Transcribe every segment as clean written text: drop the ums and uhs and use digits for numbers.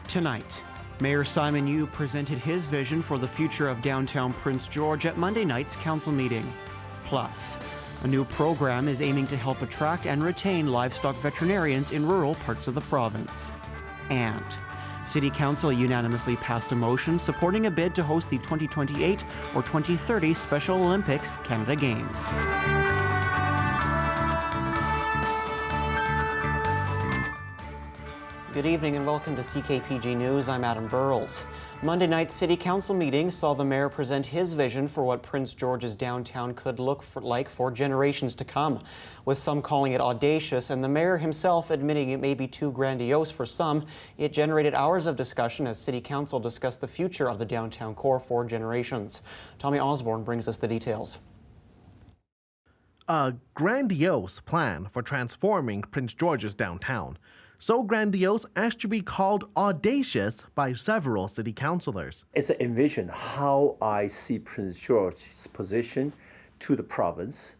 Tonight, Mayor Simon Yu presented his vision for the future of downtown Prince George at Monday night's council meeting. Plus, a new program is aiming to help attract and retain livestock veterinarians in rural parts of the province. And City Council unanimously passed a motion supporting a bid to host the 2028 or 2030 Special Olympics Canada Games. Good evening and welcome to CKPG News. I'm Adam Burles. Monday night's City Council meeting saw the Mayor present his vision for what Prince George's downtown could look like for generations to come, with some calling it audacious and the Mayor himself admitting it may be too grandiose for some. It generated hours of discussion as City Council discussed the future of the downtown core for generations. Tommy Osborne brings us the details. A grandiose plan for transforming Prince George's downtown. So grandiose as to be called audacious by several city councillors. It's an envision how I see Prince George's position to the province,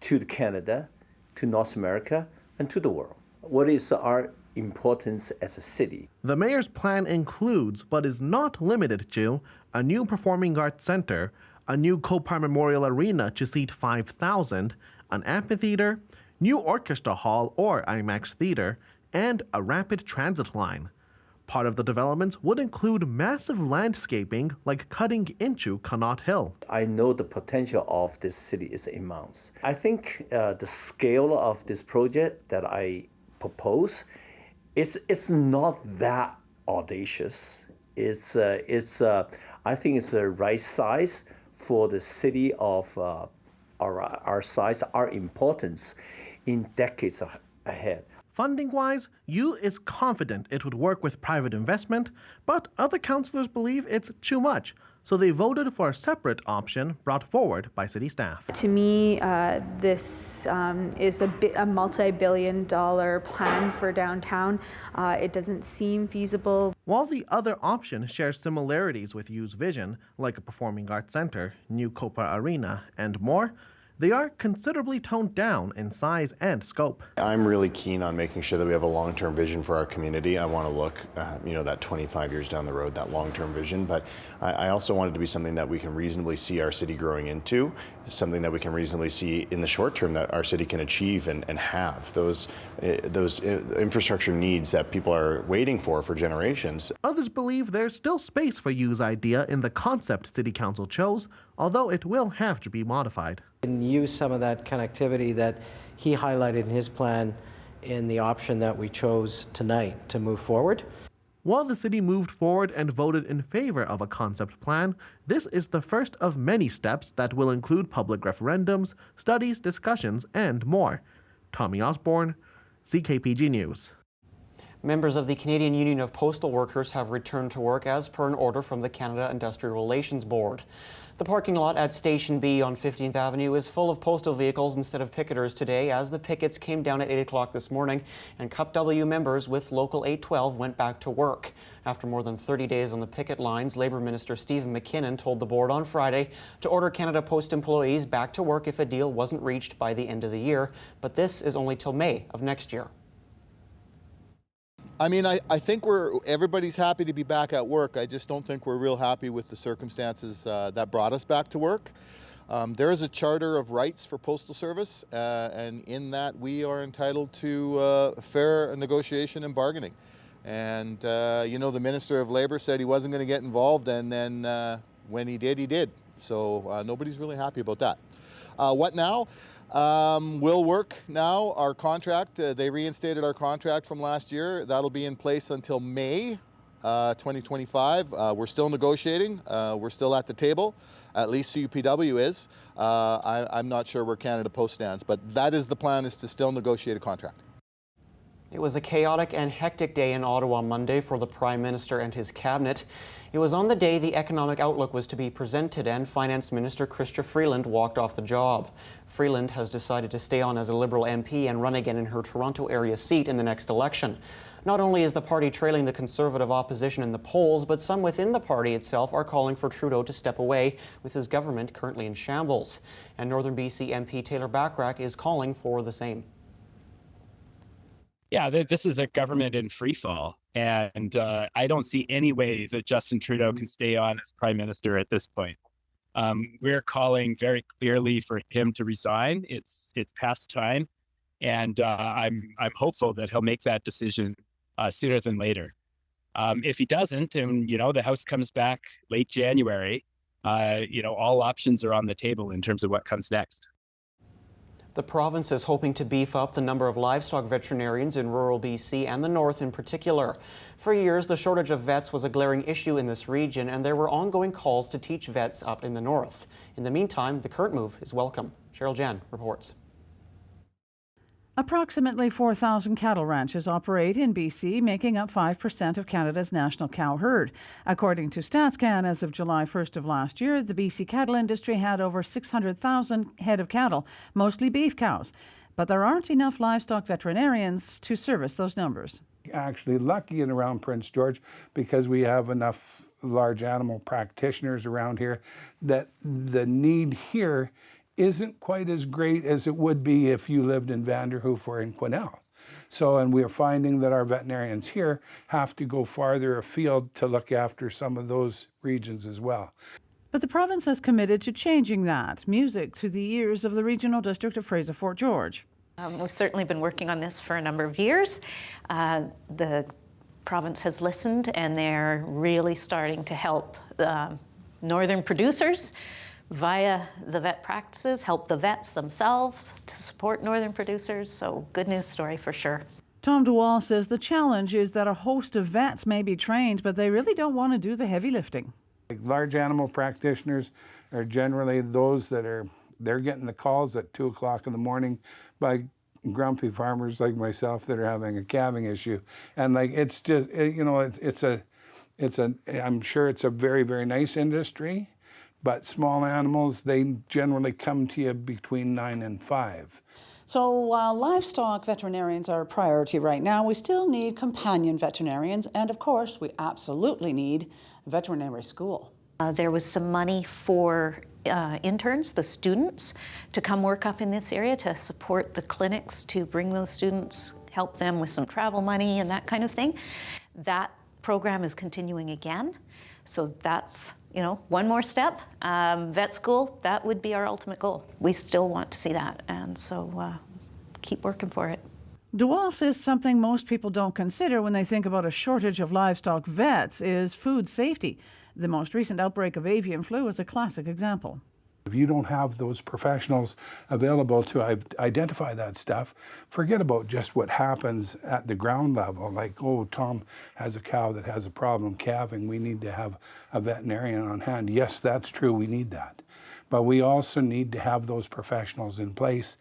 to Canada, to North America, and to the world. What is our importance as a city? The mayor's plan includes, but is not limited to, a new performing arts center, a new Copar Memorial Arena to seat 5,000, an amphitheater, new orchestra hall or IMAX theater, and a rapid transit line. Part of the developments would include massive landscaping like cutting into Connaught Hill. I know the potential of this city is immense. I think the scale of this project that I propose, it's not that audacious. I think it's the right size for the city of our size, our importance in decades ahead. Funding-wise, Yu is confident it would work with private investment, but other councillors believe it's too much, so they voted for a separate option brought forward by city staff. To me, this is a multi-billion-dollar plan for downtown. It doesn't seem feasible. While the other option shares similarities with Yu's vision, like a performing arts center, new Copar Arena, and more, they are considerably toned down in size and scope. I'm really keen on making sure that we have a long-term vision for our community. I want to look, that 25 years down the road, that long-term vision, but I also want it to be something that we can reasonably see our city growing into, something that we can reasonably see in the short term that our city can achieve and have those infrastructure needs that people are waiting for generations. Others believe there's still space for Yu's idea in the concept City Council chose, although it will have to be modified. And use some of that connectivity that he highlighted in his plan in the option that we chose tonight to move forward. While the city moved forward and voted in favor of a concept plan, this is the first of many steps that will include public referendums, studies, discussions, and more. Tommy Osborne, CKPG News. Members of the Canadian Union of Postal Workers have returned to work as per an order from the Canada Industrial Relations Board. The parking lot at Station B on 15th Avenue is full of postal vehicles instead of picketers today as the pickets came down at 8 o'clock this morning and CUPW members with Local 812 went back to work. After more than 30 days on the picket lines, Labour Minister Stephen McKinnon told the board on Friday to order Canada Post employees back to work if a deal wasn't reached by the end of the year, but this is only till May of next year. I mean, I think everybody's happy to be back at work. I just don't think we're real happy with the circumstances that brought us back to work. There is a charter of rights for Postal Service, and in that we are entitled to fair negotiation and bargaining. And, the Minister of Labour said he wasn't going to get involved, and then when he did, he did. So nobody's really happy about that. What now? Will work now. Our contract, they reinstated our contract from last year. That'll be in place until May 2025. We're still negotiating. We're still at the table. At least CUPW is. I'm not sure where Canada Post stands, but that is the plan, is to still negotiate a contract. It was a chaotic and hectic day in Ottawa Monday for the Prime Minister and his cabinet. It was on the day the economic outlook was to be presented and Finance Minister Chrystia Freeland walked off the job. Freeland has decided to stay on as a Liberal MP and run again in her Toronto area seat in the next election. Not only is the party trailing the Conservative opposition in the polls, but some within the party itself are calling for Trudeau to step away, with his government currently in shambles. And Northern BC MP Taylor Bachrach is calling for the same. Yeah, this is a government in free fall. And I don't see any way that Justin Trudeau can stay on as Prime Minister at this point. We're calling very clearly for him to resign. It's past time, and I'm hopeful that he'll make that decision sooner than later. If he doesn't, and the House comes back late January, all options are on the table in terms of what comes next. The province is hoping to beef up the number of livestock veterinarians in rural BC and the north in particular. For years, the shortage of vets was a glaring issue in this region, and there were ongoing calls to teach vets up in the north. In the meantime, the current move is welcome. Cheryl Jan reports. Approximately 4,000 cattle ranches operate in BC, making up 5% of Canada's national cow herd. According to StatsCan, as of July 1st of last year, the BC cattle industry had over 600,000 head of cattle, mostly beef cows. But there aren't enough livestock veterinarians to service those numbers. Actually lucky in around Prince George because we have enough large animal practitioners around here that the need here isn't quite as great as it would be if you lived in Vanderhoof or in Quesnel. And we're finding that our veterinarians here have to go farther afield to look after some of those regions as well. But the province has committed to changing that. Music to the ears of the Regional District of Fraser-Fort George. We've certainly been working on this for a number of years. The province has listened, and they're really starting to help the northern producers via the vet practices, help the vets themselves to support northern producers. So good news story for sure. Tom DeWall says the challenge is that a host of vets may be trained, but they really don't want to do the heavy lifting. Large animal practitioners are generally those that they're getting the calls at 2 o'clock in the morning by grumpy farmers like myself that are having a calving issue. And it's just, I'm sure it's a very, very nice industry. But small animals, they generally come to you between 9 and 5. So while livestock veterinarians are a priority right now, we still need companion veterinarians. And of course, we absolutely need a veterinary school. There was some money for interns, the students, to come work up in this area to support the clinics, to bring those students, help them with some travel money and that kind of thing. That program is continuing again. So that's one more step. Vet school, that would be our ultimate goal. We still want to see that, and so keep working for it. DeWall says something most people don't consider when they think about a shortage of livestock vets is food safety. The most recent outbreak of avian flu is a classic example. If you don't have those professionals available to identify that stuff, forget about just what happens at the ground level. Like, oh, Tom has a cow that has a problem calving. We need to have a veterinarian on hand. Yes, that's true. We need that. But we also need to have those professionals in place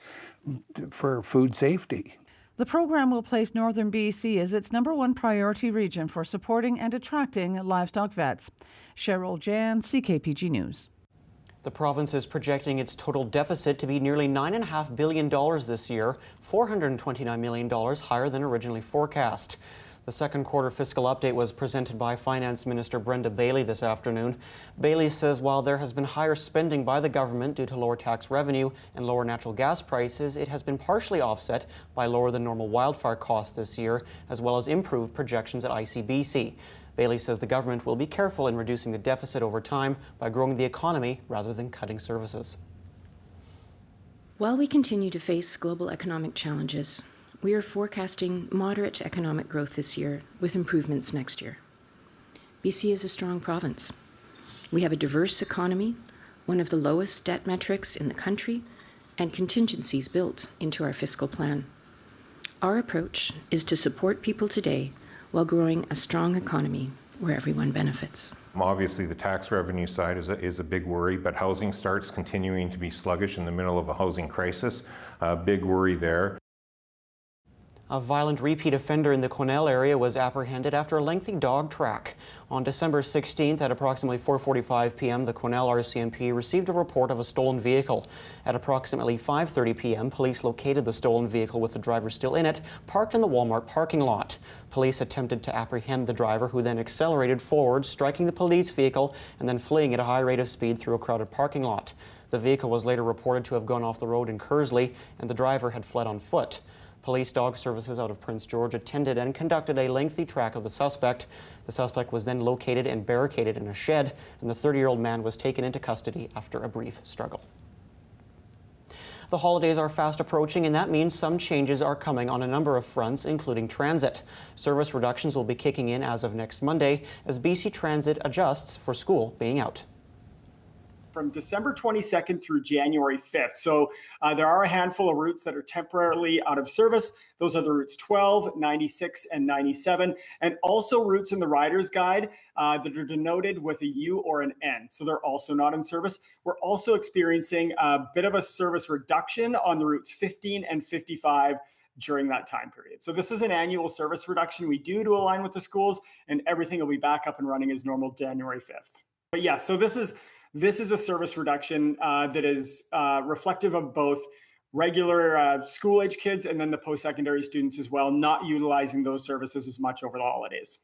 for food safety. The program will place northern BC as its #1 priority region for supporting and attracting livestock vets. Cheryl Jan, CKPG News. The province is projecting its total deficit to be nearly $9.5 billion this year, $429 million higher than originally forecast. The second quarter fiscal update was presented by Finance Minister Brenda Bailey this afternoon. Bailey says while there has been higher spending by the government due to lower tax revenue and lower natural gas prices, it has been partially offset by lower than normal wildfire costs this year, as well as improved projections at ICBC. Bailey says the government will be careful in reducing the deficit over time by growing the economy rather than cutting services. While we continue to face global economic challenges, we are forecasting moderate economic growth this year with improvements next year. BC is a strong province. We have a diverse economy, one of the lowest debt metrics in the country, and contingencies built into our fiscal plan. Our approach is to support people today while growing a strong economy where everyone benefits. Obviously, the tax revenue side is a big worry, but housing starts continuing to be sluggish in the middle of a housing crisis. Big worry there. A violent repeat offender in the Quesnel area was apprehended after a lengthy dog track. On December 16th at approximately 4:45 p.m., the Quesnel RCMP received a report of a stolen vehicle. At approximately 5:30 p.m., police located the stolen vehicle with the driver still in it, parked in the Walmart parking lot. Police attempted to apprehend the driver, who then accelerated forward, striking the police vehicle and then fleeing at a high rate of speed through a crowded parking lot. The vehicle was later reported to have gone off the road in Kersley, and the driver had fled on foot. Police dog services out of Prince George attended and conducted a lengthy track of the suspect. The suspect was then located and barricaded in a shed, and the 30-year-old man was taken into custody after a brief struggle. The holidays are fast approaching, and that means some changes are coming on a number of fronts, including transit. Service reductions will be kicking in as of next Monday as BC Transit adjusts for school being out. From December 22nd through January 5th. So there are a handful of routes that are temporarily out of service. Those are the routes 12, 96, and 97, and also routes in the rider's guide that are denoted with a U or an N. So they're also not in service. We're also experiencing a bit of a service reduction on the routes 15 and 55 during that time period. So this is an annual service reduction we do to align with the schools, and everything will be back up and running as normal January 5th. But yeah, so this is a service reduction that is reflective of both regular school-age kids and then the post-secondary students as well, not utilizing those services as much over the holidays.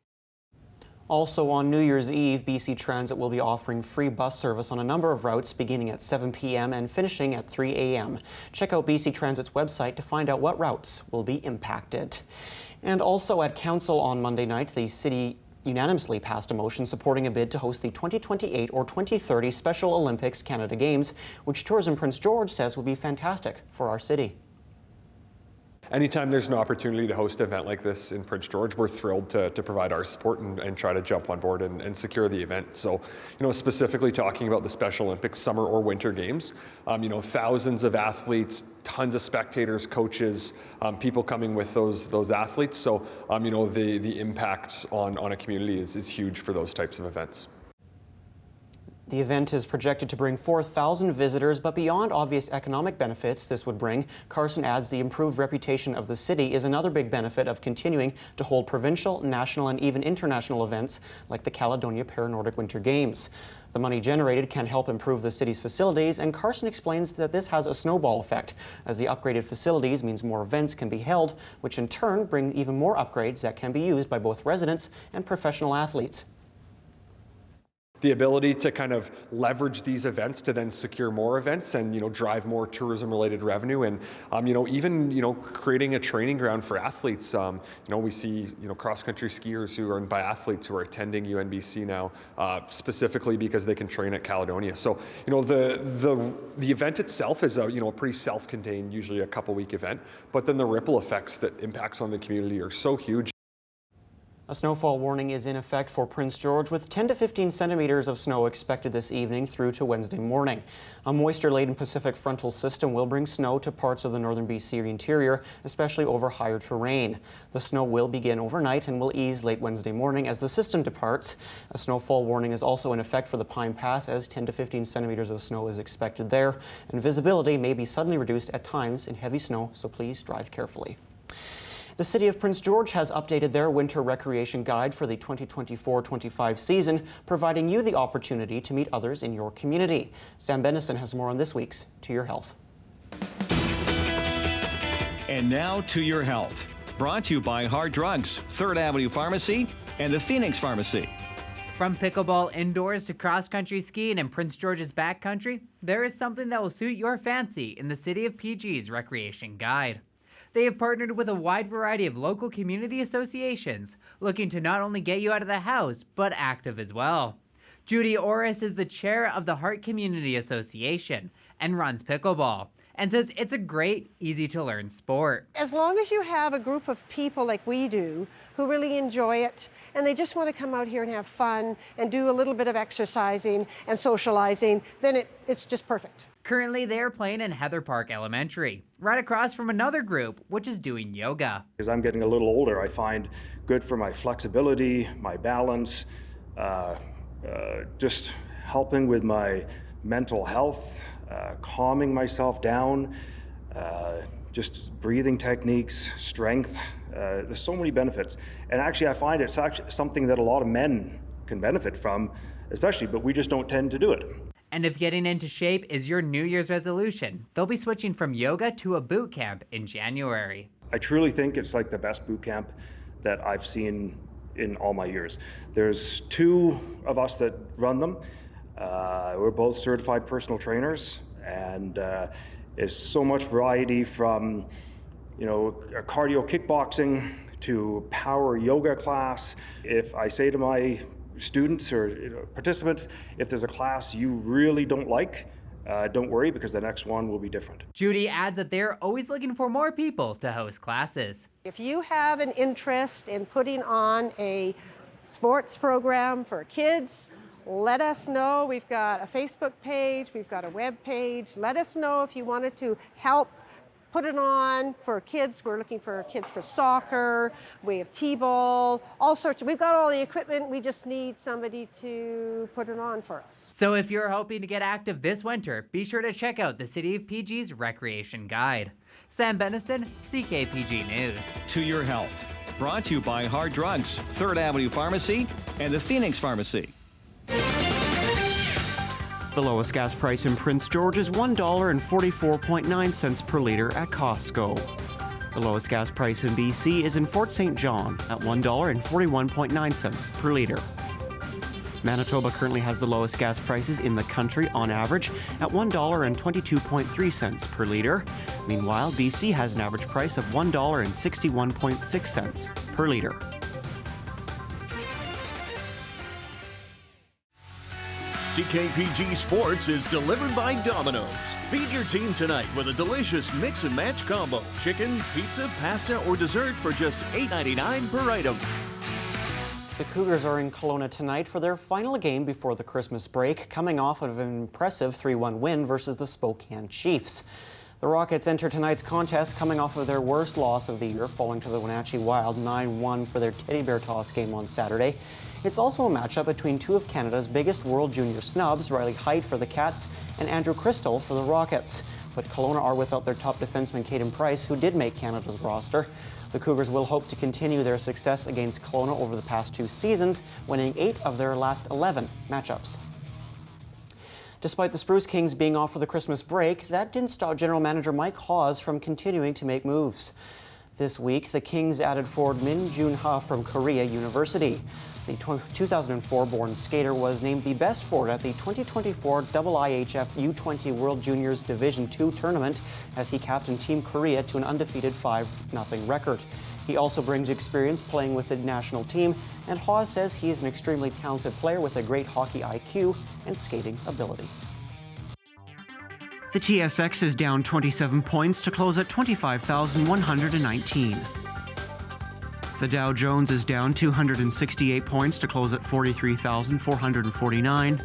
Also on New Year's Eve, BC Transit will be offering free bus service on a number of routes beginning at 7 p.m. and finishing at 3 a.m. Check out BC Transit's website to find out what routes will be impacted. And also at Council on Monday night, the City unanimously passed a motion supporting a bid to host the 2028 or 2030 Special Olympics Canada Games, which Tourism Prince George says will be fantastic for our city. Anytime there's an opportunity to host an event like this in Prince George, we're thrilled to provide our support and try to jump on board and secure the event. So, specifically talking about the Special Olympics, Summer or Winter Games, thousands of athletes, tons of spectators, coaches, people coming with those athletes. So, the impact on a community is huge for those types of events. The event is projected to bring 4,000 visitors, but beyond obvious economic benefits this would bring, Carson adds the improved reputation of the city is another big benefit of continuing to hold provincial, national, and even international events like the Caledonia Paranordic Winter Games. The money generated can help improve the city's facilities, and Carson explains that this has a snowball effect, as the upgraded facilities means more events can be held, which in turn bring even more upgrades that can be used by both residents and professional athletes. The ability to kind of leverage these events to then secure more events and drive more tourism-related revenue, and even creating a training ground for athletes. We see cross-country skiers who are biathletes who are attending UNBC now specifically because they can train at Caledonia. So the event itself is a pretty self-contained, usually a couple-week event, but then the ripple effects that impacts on the community are so huge. A snowfall warning is in effect for Prince George, with 10 to 15 centimeters of snow expected this evening through to Wednesday morning. A moisture-laden Pacific frontal system will bring snow to parts of the northern BC interior, especially over higher terrain. The snow will begin overnight and will ease late Wednesday morning as the system departs. A snowfall warning is also in effect for the Pine Pass, as 10 to 15 centimeters of snow is expected there, and visibility may be suddenly reduced at times in heavy snow, so please drive carefully. The City of Prince George has updated their winter recreation guide for the 2024-25 season, providing you the opportunity to meet others in your community. Sam Bennison has more on this week's To Your Health. And now To Your Health, brought to you by Hard Drugs, 3rd Avenue Pharmacy, and the Phoenix Pharmacy. From pickleball indoors to cross-country skiing in Prince George's backcountry, there is something that will suit your fancy in the City of PG's Recreation Guide. They have partnered with a wide variety of local community associations, looking to not only get you out of the house, but active as well. Judy Orris is the chair of the Hart Community Association and runs pickleball, and says it's a great, easy-to-learn sport. As long as you have a group of people like we do who really enjoy it, and they just want to come out here and have fun and do a little bit of exercising and socializing, then it's just perfect. Currently, they are playing in Heather Park Elementary, right across from another group, which is doing yoga. As I'm getting a little older, I find good for my flexibility, my balance, just helping with my mental health, calming myself down, just breathing techniques, strength. There's so many benefits. And actually, I find it's actually something that a lot of men can benefit from, especially, but we just don't tend to do it. And if getting into shape is your New Year's resolution, they'll be switching from yoga to a boot camp in January. I truly think it's like the best boot camp that I've seen in all my years. There's 2 of us that run them. We're both certified personal trainers, and it's so much variety from a cardio kickboxing to power yoga class. If I say to my students or participants, if there's a class you really don't like, don't worry, because the next one will be different. Judy adds that they're always looking for more people to host classes. If you have an interest in putting on a sports program for kids, let us know. We've got a Facebook page, we've got a web page. Let us know if you wanted to help put it on for kids. We're looking for kids for soccer, we have t-ball, all sorts. We've got all the equipment, we just need somebody to put it on for us. So if you're hoping to get active this winter, be sure to check out the City of PG's Recreation Guide. Sam Benison, CKPG News. To your health. Brought to you by Hard Drugs, 3rd Avenue Pharmacy, and the Phoenix Pharmacy. The lowest gas price in Prince George is $1.44.9 per litre at Costco. The lowest gas price in BC is in Fort St. John at $1.41.9 per litre. Manitoba currently has the lowest gas prices in the country on average at $1.22.3 per litre. Meanwhile, BC has an average price of $1.61.6 per litre. CKPG Sports is delivered by Domino's. Feed your team tonight with a delicious mix and match combo. Chicken, pizza, pasta, or dessert for just $8.99 per item. The Cougars are in Kelowna tonight for their final game before the Christmas break, coming off of an impressive 3-1 win versus the Spokane Chiefs. The Rockets enter tonight's contest coming off of their worst loss of the year, falling to the Wenatchee Wild 9-1 for their teddy bear toss game on Saturday. It's also a matchup between two of Canada's biggest World Junior snubs, Riley Heidt for the Cats and Andrew Crystal for the Rockets. But Kelowna are without their top defenseman Caden Price, who did make Canada's roster. The Cougars will hope to continue their success against Kelowna over the past 2 seasons, winning 8 of their last 11 matchups. Despite the Spruce Kings being off for the Christmas break, that didn't stop General Manager Mike Hawes from continuing to make moves. This week, the Kings added forward Min Jun-ha from Korea University. The 2004-born skater was named the best forward at the 2024 IIHF U20 World Juniors Division II tournament as he captained Team Korea to an undefeated 5-0 record. He also brings experience playing with the national team, and Hawes says he is an extremely talented player with a great hockey IQ and skating ability. The TSX is down 27 points to close at 25,119. The Dow Jones is down 268 points to close at 43,449.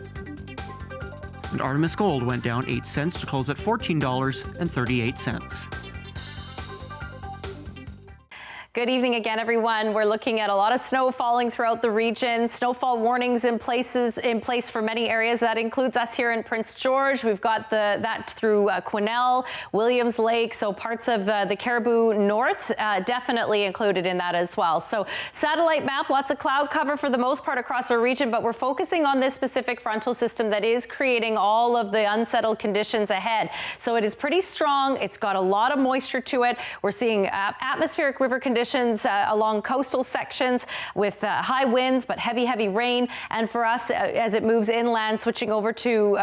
And Artemis Gold went down 8 cents to close at $14.38. Good evening again, everyone. We're looking at a lot of snow falling throughout the region. Snowfall warnings in place for many areas. That includes us here in Prince George. We've got that through Quesnel, Williams Lake, so parts of the Caribou North definitely included in that as well. So satellite map, lots of cloud cover for the most part across our region, but we're focusing on this specific frontal system that is creating all of the unsettled conditions ahead. So it is pretty strong. It's got a lot of moisture to it. We're seeing atmospheric river conditions along coastal sections with high winds but heavy rain, and for us as it moves inland, switching over to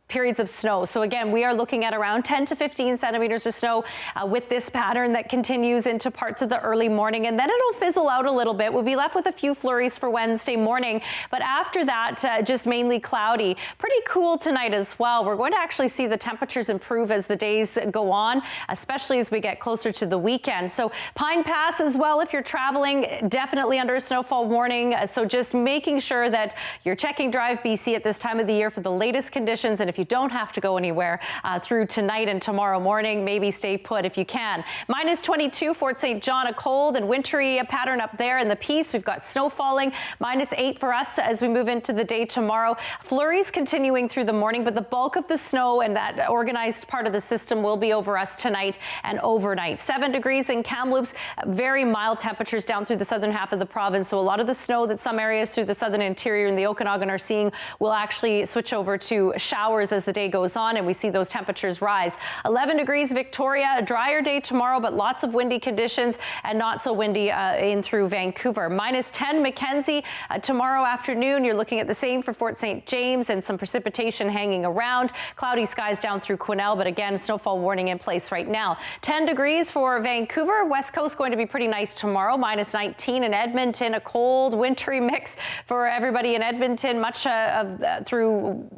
periods of snow. So again, we are looking at around 10 to 15 centimeters of snow with this pattern that continues into parts of the early morning, and then it'll fizzle out a little bit. We'll be left with a few flurries for Wednesday morning, but after that just mainly cloudy. Pretty cool tonight as well. We're going to actually see the temperatures improve as the days go on, especially as we get closer to the weekend. So Pine Pass as well, if you're traveling, definitely under a snowfall warning. So just making sure that you're checking Drive BC at this time of the year for the latest conditions. And if you don't have to go anywhere through tonight and tomorrow morning, maybe stay put if you can. -22, Fort St. John, a cold and wintry pattern up there in the Peace. We've got snow falling, -8 for us as we move into the day tomorrow. Flurries continuing through the morning, but the bulk of the snow and that organized part of the system will be over us tonight and overnight. 7 degrees in Kamloops. very mild temperatures down through the southern half of the province. So a lot of the snow that some areas through the southern interior and the Okanagan are seeing will actually switch over to showers as the day goes on, and we see those temperatures rise. 11 degrees Victoria, a drier day tomorrow, but lots of windy conditions and not so windy in through Vancouver. -10 Mackenzie tomorrow afternoon. You're looking at the same for Fort St. James and some precipitation hanging around. Cloudy skies down through Quesnel, but again, snowfall warning in place right now. 10 degrees for Vancouver. West Coast going to be pretty nice tomorrow. -19 in Edmonton. A cold, wintry mix for everybody in Edmonton. Much through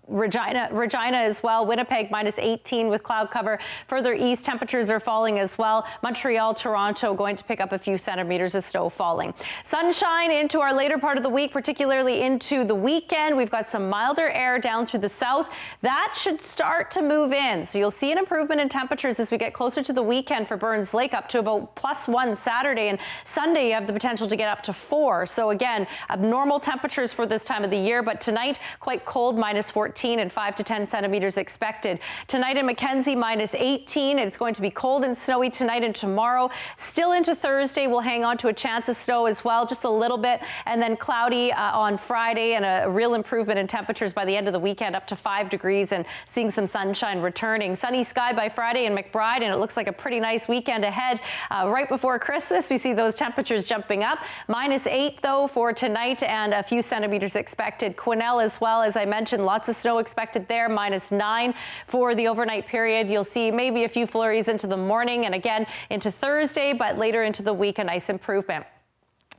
Regina as well. Winnipeg -18 with cloud cover. Further east, temperatures are falling as well. Montreal, Toronto going to pick up a few centimeters of snow falling. Sunshine into our later part of the week, particularly into the weekend. We've got some milder air down through the south. That should start to move in. So you'll see an improvement in temperatures as we get closer to the weekend for Burns Lake, up to about +1 Saturday, and Sunday you have the potential to get up to 4. So again, abnormal temperatures for this time of the year, but tonight quite cold, -14 and 5 to 10 centimeters expected. Tonight in Mackenzie, -18. It's going to be cold and snowy tonight and tomorrow. Still into Thursday, we'll hang on to a chance of snow as well, just a little bit, and then cloudy on Friday, and a real improvement in temperatures by the end of the weekend, up to 5 degrees, and seeing some sunshine returning. Sunny sky by Friday in McBride, and it looks like a pretty nice weekend ahead. Right before Christmas, we see those temperatures jumping up. -8 though for tonight, and a few centimeters expected. Quesnel as well, as I mentioned, lots of snow expected there. -9 for the overnight period. You'll see maybe a few flurries into the morning, and again into Thursday, but later into the week, a nice improvement.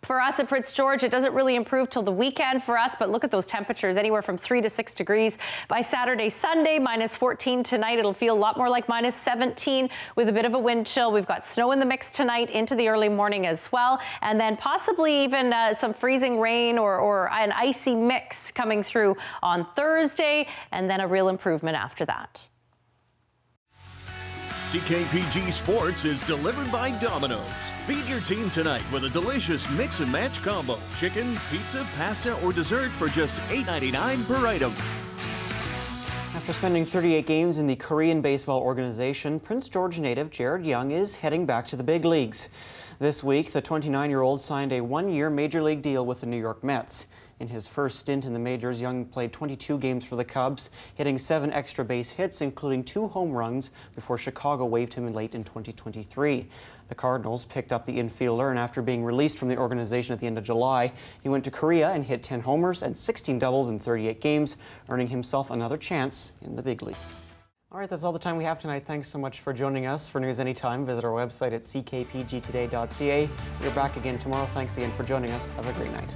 For us at Prince George, it doesn't really improve till the weekend for us, but look at those temperatures, anywhere from 3 to 6 degrees by Saturday, Sunday. -14 tonight. It'll feel a lot more like -17 with a bit of a wind chill. We've got snow in the mix tonight into the early morning as well, and then possibly even some freezing rain or an icy mix coming through on Thursday, and then a real improvement after that. CKPG Sports is delivered by Domino's. Feed your team tonight with a delicious mix and match combo. Chicken, pizza, pasta, or dessert for just $8.99 per item. After spending 38 games in the Korean baseball organization, Prince George native Jared Young is heading back to the big leagues. This week, the 29-year-old signed a one-year Major League deal with the New York Mets. In his first stint in the majors, Young played 22 games for the Cubs, hitting 7 extra base hits, including 2 home runs, before Chicago waived him late in 2023. The Cardinals picked up the infielder, and after being released from the organization at the end of July, he went to Korea and hit 10 homers and 16 doubles in 38 games, earning himself another chance in the big league. All right, that's all the time we have tonight. Thanks so much for joining us. For news anytime, visit our website at ckpgtoday.ca. We're back again tomorrow. Thanks again for joining us. Have a great night.